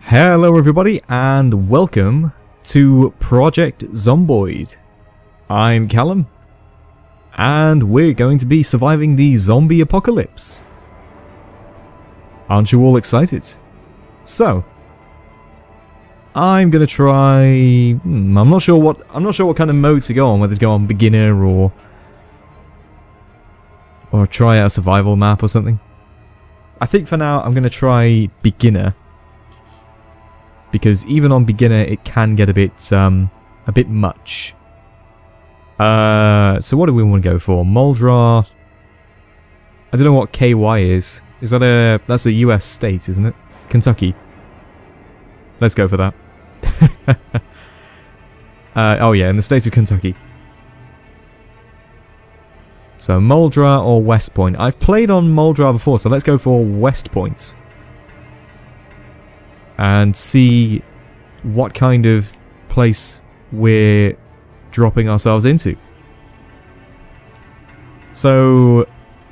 Hello everybody and welcome to Project Zomboid. I'm Callum and we're going to be surviving the zombie apocalypse. Aren't you all excited? So, I'm gonna try I'm not sure what kind of mode to go on, whether to go on beginner or try out a survival map or something. I think for now I'm gonna try beginner, because even on beginner it can get a bit much. So what do we want to go for? Muldra. I don't know what KY is. Is that that's a US state, isn't it? Kentucky. Let's go for that. Oh yeah, in the state of Kentucky. So Muldra or West Point. I've played on Muldra before, so let's go for West Point. And see what kind of place we're dropping ourselves into. So,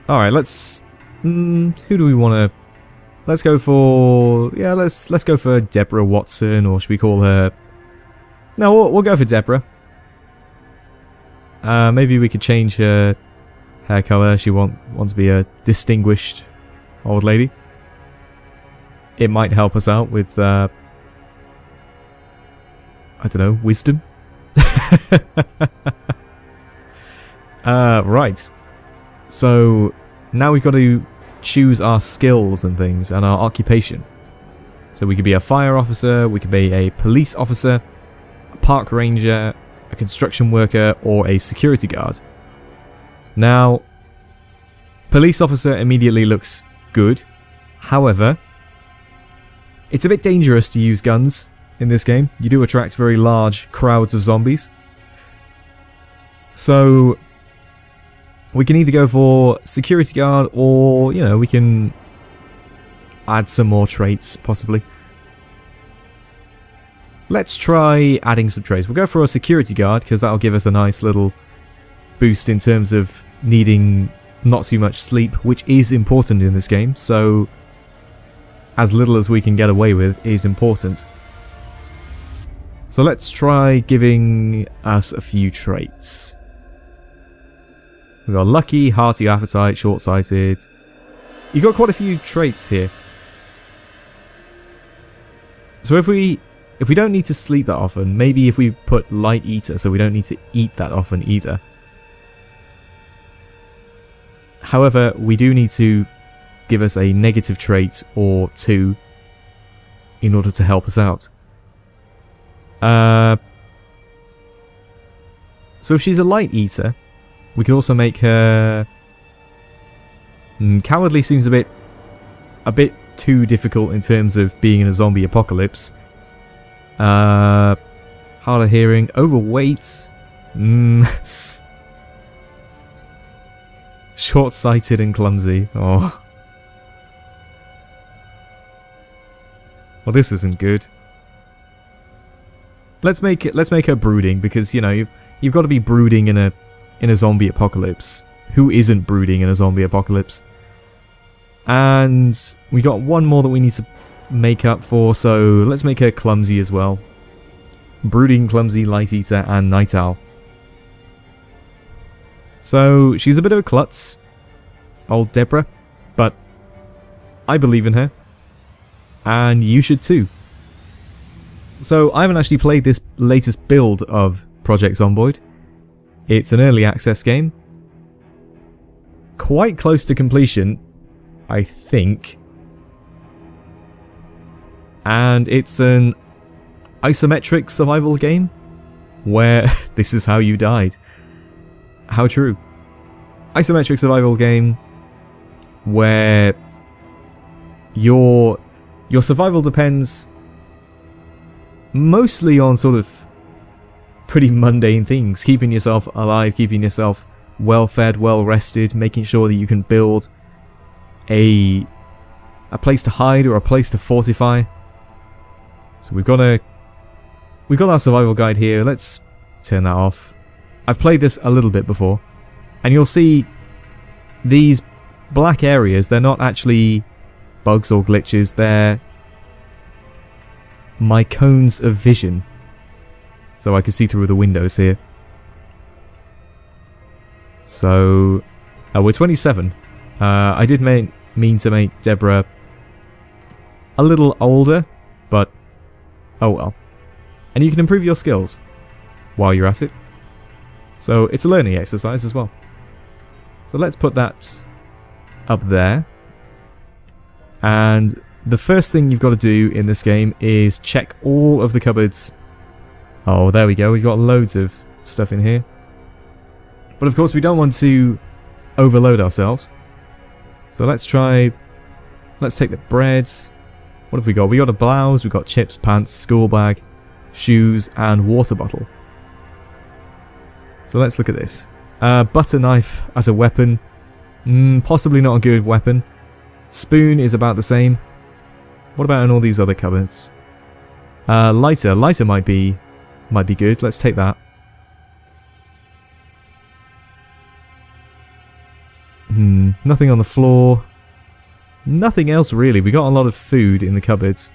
alright, let's... who do we want to... Let's go for... Yeah, let's go for Deborah Watson, or should we call her... No, we'll go for Deborah. Maybe we could change her hair colour. She wants to be a distinguished old lady. It might help us out with, I don't know, wisdom? Right. So, now we've got to choose our skills and things, and our occupation. So we could be a fire officer, we could be a police officer, a park ranger, a construction worker, or a security guard. Now, police officer immediately looks good. However, it's a bit dangerous to use guns in this game. You do attract very large crowds of zombies. So, we can either go for security guard or, you know, we can add some more traits, possibly. Let's try adding some traits. We'll go for a security guard, because that'll give us a nice little boost in terms of needing not too much sleep, which is important in this game. So, as little as we can get away with is important. So let's try giving us a few traits. We've got lucky, hearty appetite, short-sighted. You've got quite a few traits here. So if we don't need to sleep that often, maybe if we put light eater, so we don't need to eat that often either. However, we do need to give us a negative trait or two in order to help us out. So if she's a light eater, we could also make her... Cowardly seems a bit too difficult in terms of being in a zombie apocalypse. Hard of hearing, overweight. Short-sighted and clumsy. Oh. Well, this isn't good. Let's make her brooding, because you know you've got to be brooding in a zombie apocalypse. Who isn't brooding in a zombie apocalypse? And we got one more that we need to make up for, so let's make her clumsy as well. Brooding, clumsy, light eater, and night owl. So she's a bit of a klutz, old Deborah, but I believe in her. And you should too. So I haven't actually played this latest build of Project Zomboid. It's an early access game. Quite close to completion, I think. And it's an isometric survival game where this is how you died. How true. Isometric survival game where your survival depends mostly on sort of pretty mundane things. Keeping yourself alive, keeping yourself well fed, well rested, making sure that you can build a place to hide or a place to fortify. So we've got our survival guide here. Let's turn that off. I've played this a little bit before, and you'll see these black areas, they're not actually bugs or glitches, they're my cones of vision. So I can see through the windows here. So, we're 27. I did mean to make Deborah a little older, but oh well. And you can improve your skills while you're at it. So it's a learning exercise as well. So let's put that up there. And the first thing you've got to do in this game is check all of the cupboards. Oh, there we go. We've got loads of stuff in here. But of course we don't want to overload ourselves. So let's take the breads. What have we got? We got a blouse, we've got chips, pants, school bag, shoes, and water bottle. So let's look at this. Butter knife as a weapon. Possibly not a good weapon. Spoon is about the same. What about in all these other cupboards? Lighter. Lighter might be good. Let's take that. Nothing on the floor. Nothing else really. We got a lot of food in the cupboards.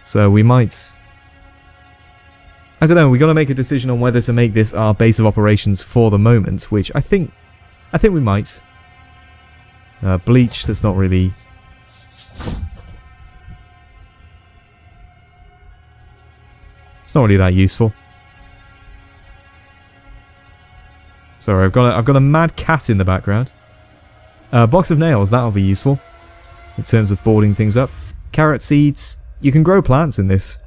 So we might... I don't know, we got to make a decision on whether to make this our base of operations for the moment, which I think we might. Bleach, that's not really... It's not really that useful. Sorry, I've got a mad cat in the background. Box of nails, that'll be useful in terms of boarding things up. Carrot seeds, you can grow plants in this.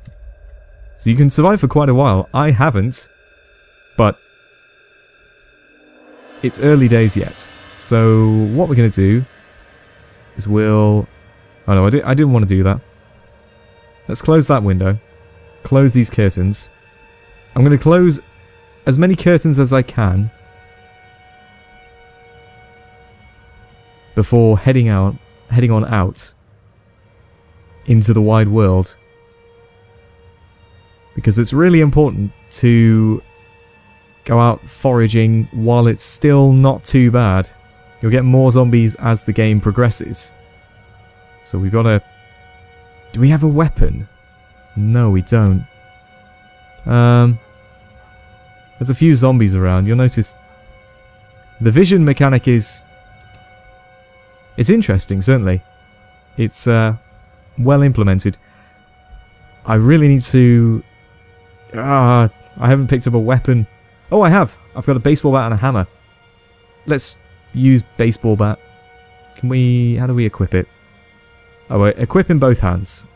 So you can survive for quite a while. I haven't, but it's early days yet. So what we're going to do is we'll... Oh no, I didn't want to do that. Let's close that window. Close these curtains. I'm going to close as many curtains as I can before heading on out into the wide world. Because it's really important to go out foraging while it's still not too bad. You'll get more zombies as the game progresses. So we've got to... Do we have a weapon? No, we don't. There's a few zombies around. You'll notice the vision mechanic is... It's interesting, certainly. It's well implemented. I really need to... I haven't picked up a weapon. Oh, I have. I've got a baseball bat and a hammer. Let's use baseball bat. Can we... How do we equip it? Oh, equip in both hands.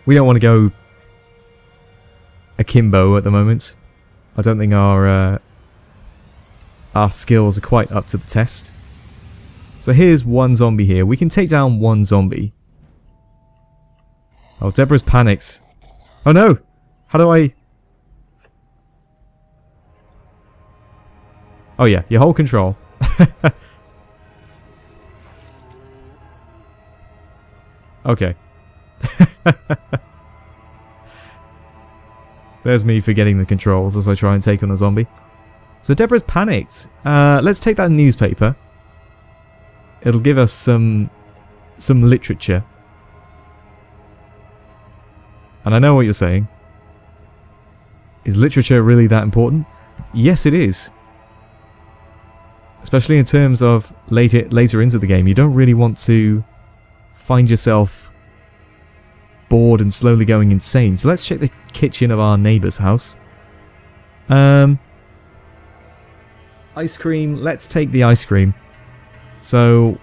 We don't want to go akimbo at the moment. I don't think our skills are quite up to the test. So here's one zombie here. We can take down one zombie. Oh, Deborah's panicked. Oh no! How do I... Oh yeah, you hold control. Okay. There's me forgetting the controls as I try and take on a zombie. So Deborah's panicked. Let's take that newspaper. It'll give us some literature. And I know what you're saying. Is literature really that important? Yes, it is. Especially in terms of later into the game. You don't really want to find yourself bored and slowly going insane. So let's check the kitchen of our neighbour's house. Ice cream. Let's take the ice cream. So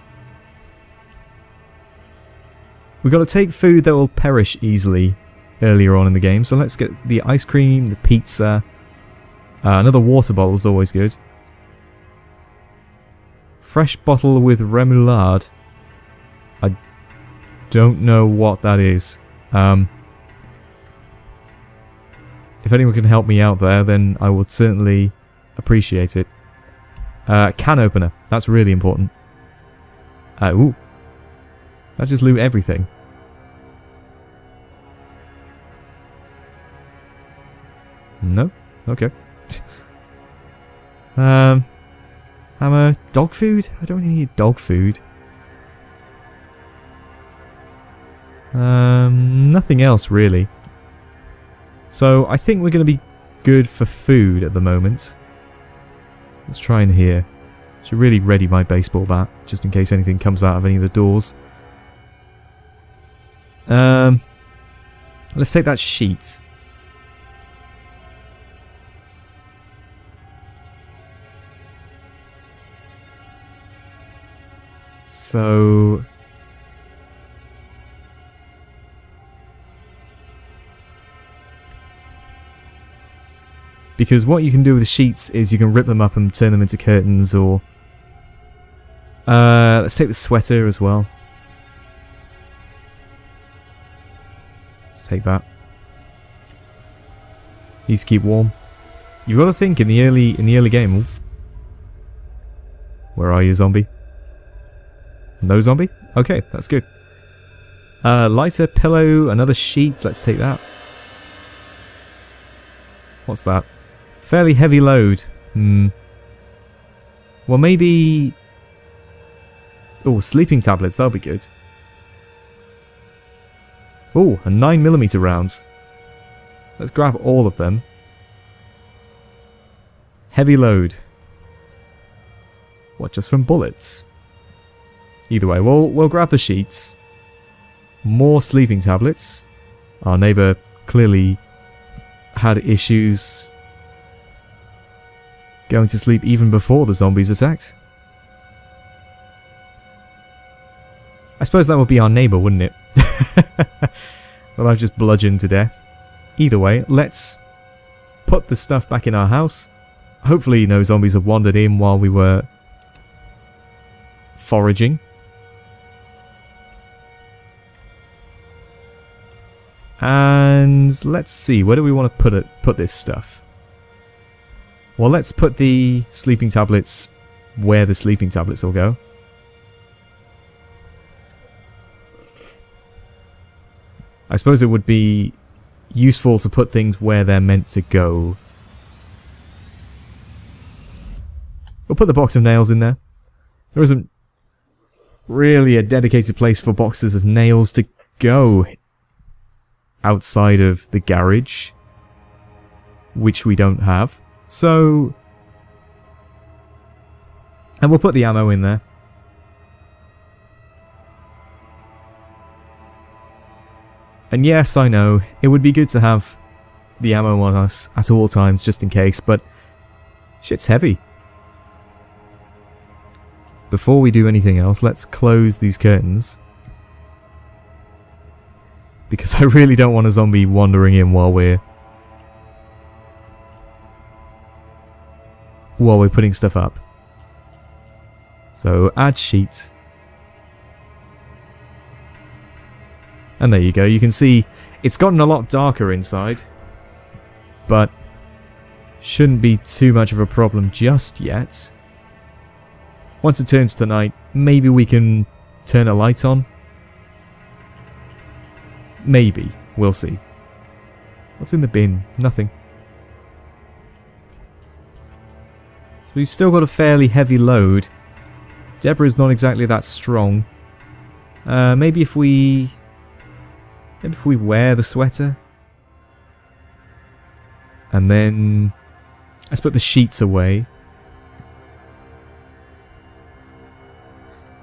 we've got to take food that will perish easily earlier on in the game. So let's get the ice cream, the pizza. Another water bottle is always good. Fresh bottle with remoulade. I don't know what that is. If anyone can help me out there, then I would certainly appreciate it. Can opener. That's really important. Ooh. That just loot everything. No? Okay. Hammer. Dog food? I don't need dog food. Nothing else really. So I think we're going to be good for food at the moment. Let's try in here. Should really ready my baseball bat just in case anything comes out of any of the doors. Let's take that sheet. So because what you can do with the sheets is you can rip them up and turn them into curtains, or let's take the sweater as well. Let's take that. Needs to keep warm. You've got to think in the early game. Ooh. Where are you, zombie? No zombie? Okay, that's good. Lighter, pillow, another sheet. Let's take that. What's that? Fairly heavy load. Well, maybe... Oh, sleeping tablets. That'll be good. Oh, a 9mm rounds. Let's grab all of them. Heavy load. What, just from bullets? Either way, we'll grab the sheets. More sleeping tablets. Our neighbour clearly had issues going to sleep even before the zombies attacked. I suppose that would be our neighbour, wouldn't it? Well, I've just bludgeoned to death. Either way, let's put the stuff back in our house. Hopefully no zombies have wandered in while we were foraging. And let's see, where do we want to put this stuff? Well, let's put the sleeping tablets where the sleeping tablets will go. I suppose it would be useful to put things where they're meant to go. We'll put the box of nails in there. There isn't really a dedicated place for boxes of nails to go outside of the garage, which we don't have. So, and we'll put the ammo in there. And yes, I know, it would be good to have the ammo on us at all times just in case, but shit's heavy. Before we do anything else, let's close these curtains. Because I really don't want a zombie wandering in while we're putting stuff up. So add sheets. And there you go. You can see it's gotten a lot darker inside, but shouldn't be too much of a problem just yet. Once it turns to night, maybe we can turn a light on. Maybe. We'll see. What's in the bin? Nothing. So we've still got a fairly heavy load. Deborah's not exactly that strong. Maybe if we wear the sweater. And then let's put the sheets away.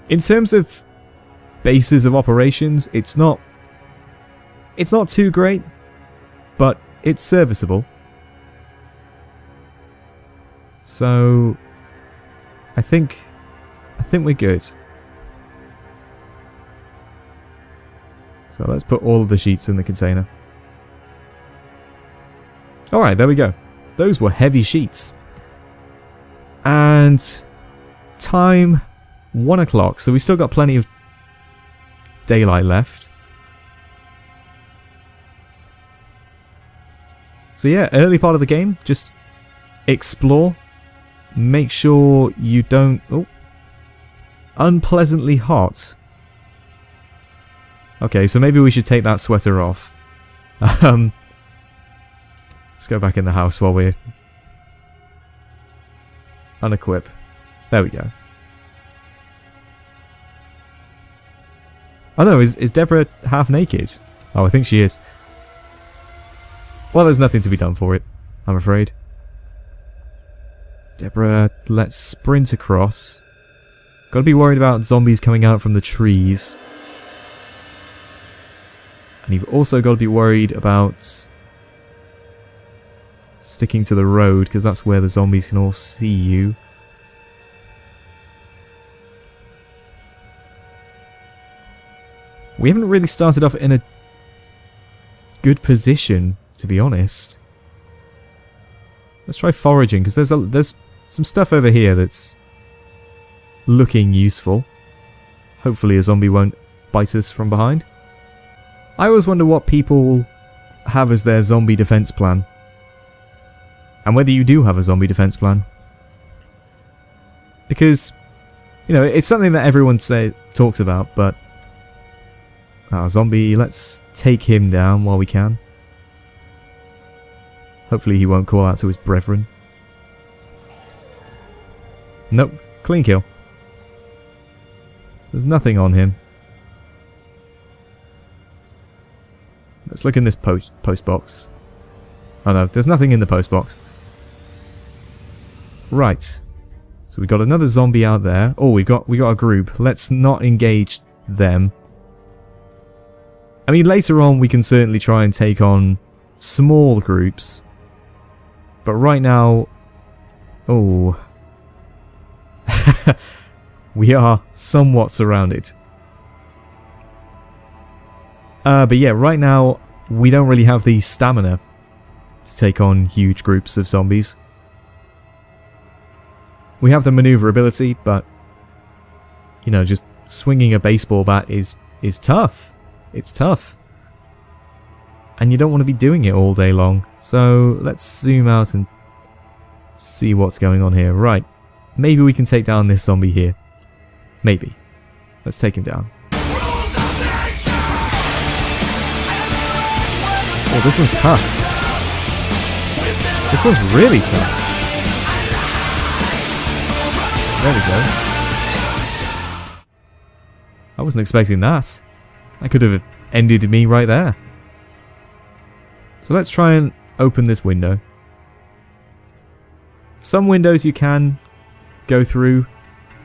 In terms of bases of operations, it's not too great, but it's serviceable. So I think we're good. So let's put all of the sheets in the container. Alright, there we go. Those were heavy sheets. And time 1 o'clock, so we've still got plenty of daylight left. So yeah, early part of the game, just explore. Make sure you don't... Oh. Unpleasantly hot. Okay, so maybe we should take that sweater off. Let's go back in the house while we're... unequip. There we go. Oh no, is Deborah half naked? Oh, I think she is. Well, there's nothing to be done for it, I'm afraid. Deborah, let's sprint across. Gotta be worried about zombies coming out from the trees. And you've also got to be worried about sticking to the road, because that's where the zombies can all see you. We haven't really started off in a good position, to be honest. Let's try foraging, because there's some stuff over here that's looking useful. Hopefully a zombie won't bite us from behind. I always wonder what people have as their zombie defense plan. And whether you do have a zombie defense plan. Because, you know, it's something that everyone talks about, but... zombie, let's take him down while we can. Hopefully he won't call out to his brethren. Nope, clean kill. There's nothing on him. Let's look in this post box. Oh no, there's nothing in the post box. Right. So we got another zombie out there. Oh, we got a group. Let's not engage them. I mean, later on we can certainly try and take on small groups. But right now... Oh... we are somewhat surrounded. But yeah, right now we don't really have the stamina to take on huge groups of zombies. We have the maneuverability, but you know, just swinging a baseball bat is tough. It's tough. And you don't want to be doing it all day long. So let's zoom out and see what's going on here. Right. Maybe we can take down this zombie here. Maybe. Let's take him down. Oh, this one's tough. This one's really tough. There we go. I wasn't expecting that. That could have ended me right there. So let's try and open this window. Some windows you can go through.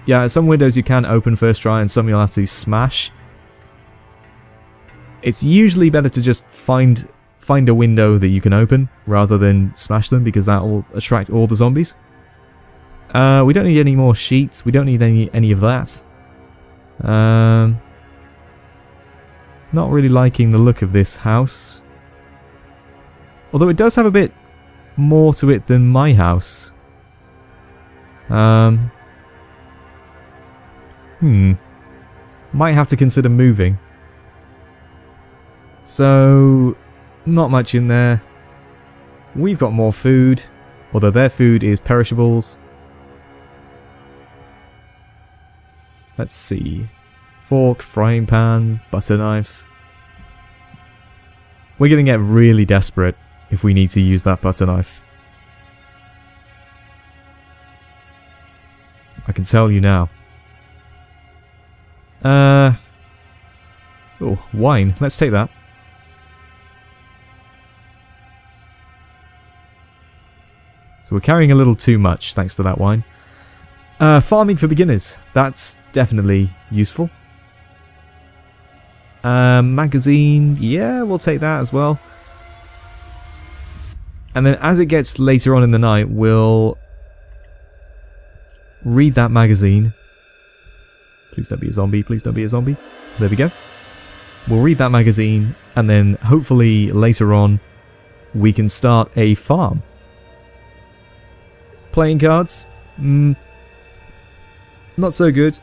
Yeah, some windows you can open first try and some you'll have to smash. It's usually better to just find a window that you can open rather than smash them, because that will attract all the zombies. We don't need any more sheets. We don't need any of that. Not really liking the look of this house. Although it does have a bit more to it than my house. Might have to consider moving. So, not much in there. We've got more food, although their food is perishables. Let's see. Fork, frying pan, butter knife. We're going to get really desperate if we need to use that butter knife. I can tell you now. Oh, wine. Let's take that. So we're carrying a little too much thanks to that wine. Farming for beginners. That's definitely useful. Magazine. Yeah, we'll take that as well. And then as it gets later on in the night, we'll read that magazine. Please don't be a zombie. Please don't be a zombie. There we go. We'll read that magazine, and then hopefully later on we can start a farm. Playing cards? Not so good.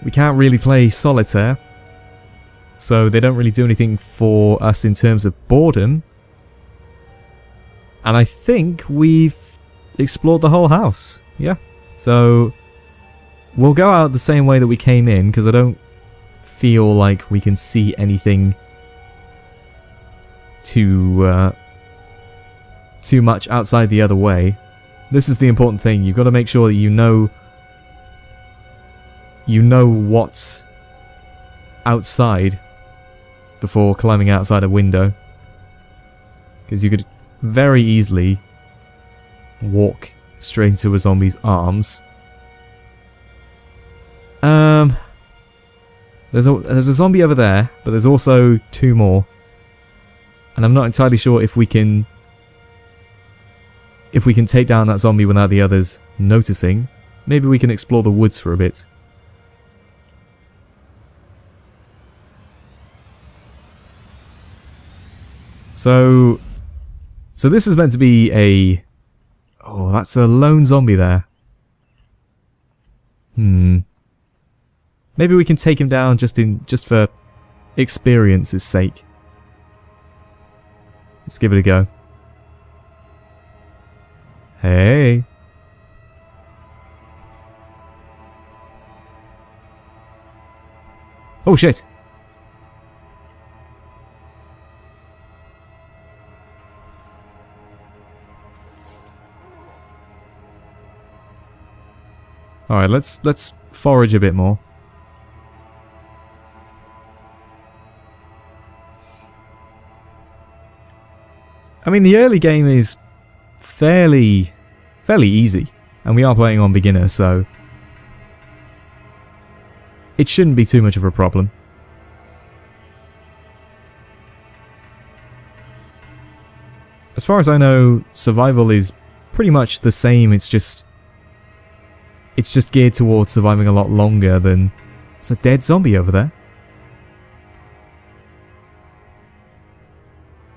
We can't really play solitaire, so they don't really do anything for us in terms of boredom. And I think we've explored the whole house. Yeah. So we'll go out the same way that we came in, because I don't feel like we can see anything too much outside the other way. This is the important thing. You've got to make sure that you know what outside before climbing outside a window. Because you could very easily walk straight into a zombie's arms. There's a zombie over there, but there's also 2 more. And I'm not entirely sure if we can take down that zombie without the others noticing. Maybe we can explore the woods for a bit. So this is meant to be a... Oh, that's a lone zombie there. Maybe we can take him down just for experience's sake. Let's give it a go. Hey. Oh shit. Alright, let's forage a bit more. I mean, the early game is fairly easy, and we are playing on beginner, so it shouldn't be too much of a problem. As far as I know, survival is pretty much the same. It's just geared towards surviving a lot longer than... It's a dead zombie over there.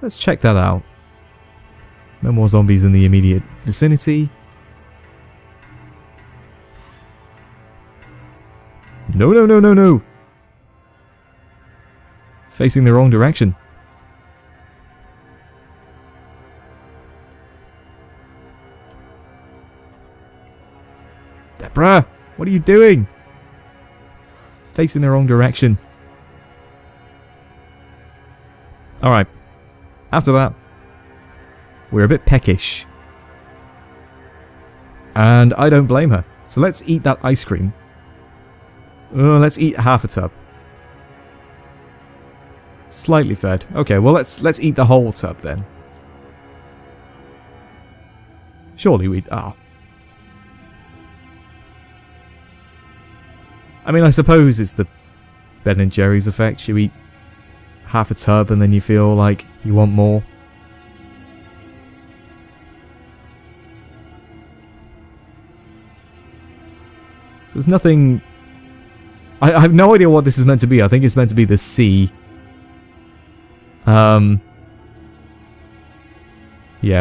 Let's check that out. No more zombies in the immediate vicinity. No, no, no, no, no! Facing the wrong direction. Deborah! What are you doing? Facing the wrong direction. Alright. After that, we're a bit peckish. And I don't blame her. So let's eat that ice cream. Let's eat half a tub. Slightly fed. Okay, well let's eat the whole tub then. Surely we'd... Ah. I mean, I suppose it's the Ben & Jerry's effect. You eat half a tub and then you feel like you want more. So there's nothing... I have no idea what this is meant to be. I think it's meant to be the sea. Yeah,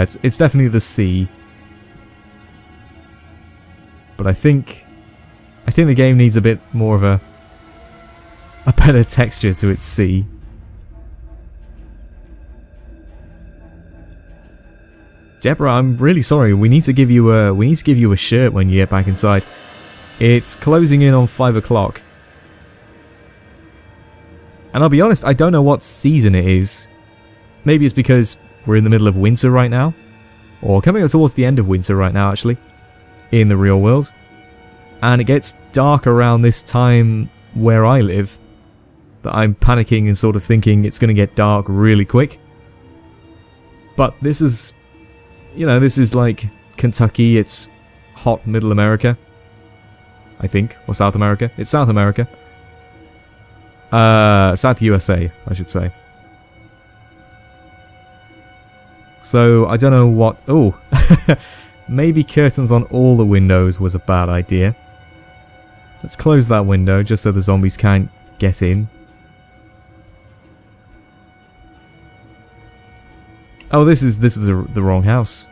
it's definitely the sea. But I think the game needs a bit more of a better texture to its sea. Deborah, I'm really sorry. We need to give you a shirt when you get back inside. It's closing in on 5 o'clock. And I'll be honest, I don't know what season it is. Maybe it's because we're in the middle of winter right now. Or coming up towards the end of winter right now, actually. In the real world. And it gets dark around this time where I live. That I'm panicking and sort of thinking it's going to get dark really quick. But this is... You know, this is like Kentucky. It's hot middle America. I think. Or South America. It's South America. South USA, I should say. So, I don't know what... Oh! Maybe curtains on all the windows was a bad idea. Let's close that window, just so the zombies can't get in. Oh, this is the wrong house.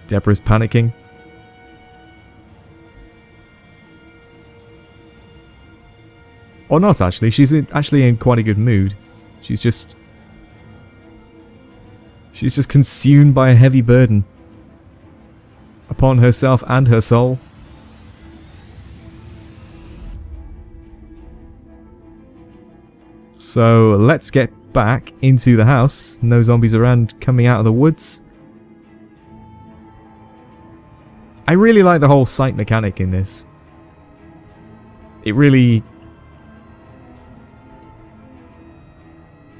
Deborah's panicking. Or not, actually. She's actually in quite a good mood. She's just consumed by a heavy burden. Upon herself and her soul. So, let's get back into the house. No zombies around coming out of the woods. I really like the whole sight mechanic in this. It really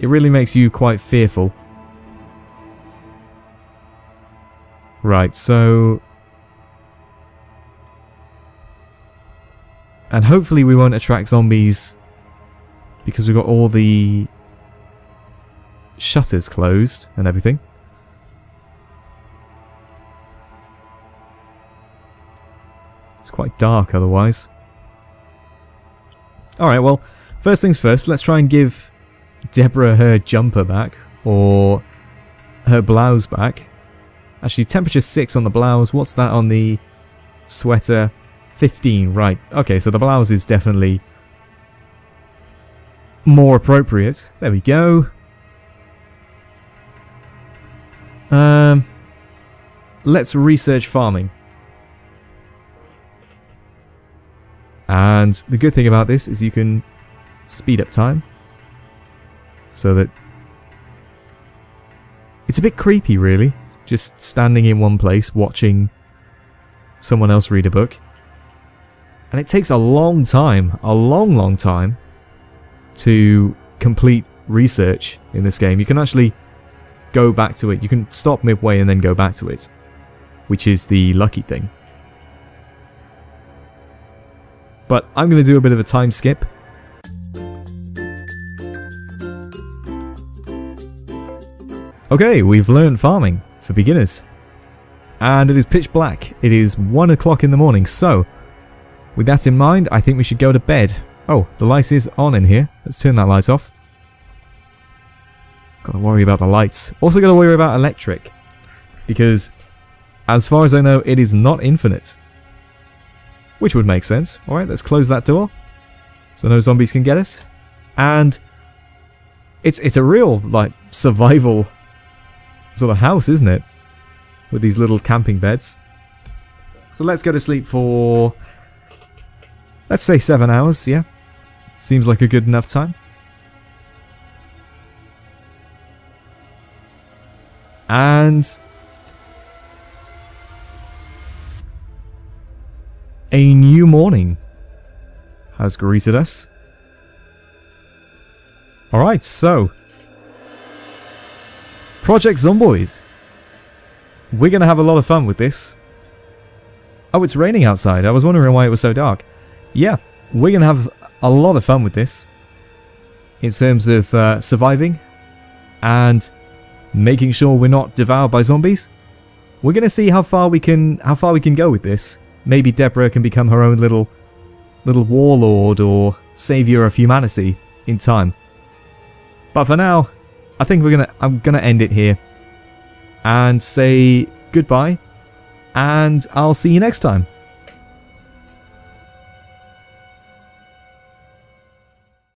makes you quite fearful. Right, so... And hopefully we won't attract zombies because we've got all the shutters closed and everything. It's quite dark otherwise. Alright, well, first things first, let's try and give Deborah her jumper back, or her blouse back. Actually, temperature 6 on the blouse. What's that on the sweater? 15, right. Okay, so the blouse is definitely more appropriate. There we go. Let's research farming. And the good thing about this is you can speed up time. So that... It's a bit creepy, really. Just standing in one place, watching someone else read a book. And it takes a long time, long time, to complete research in this game. You can actually go back to it. You can stop midway and then go back to it, which is the lucky thing. But I'm going to do a bit of a time skip. Okay, we've learned farming for beginners. And it is pitch black. It is 1 o'clock in the morning, so with that in mind, I think we should go to bed. Oh, the light is on in here. Let's turn that light off. Gotta worry about the lights. Also gotta worry about electric, because as far as I know, it is not infinite. Which would make sense. Alright, let's close that door so no zombies can get us. And it's a real, like, survival sort of house, isn't it? With these little camping beds. So let's go to sleep for, let's say 7 hours, yeah. Seems like a good enough time. And a new morning has greeted us. Alright, so Project Zomboid. We're going to have a lot of fun with this. Oh, it's raining outside. I was wondering why it was so dark. Yeah, we're going to have a lot of fun with this in terms of surviving and making sure we're not devoured by zombies. We're going to see how far we can go with this. Maybe Deborah can become her own little warlord or savior of humanity in time. But for now, I think I'm gonna end it here and say goodbye, and I'll see you next time.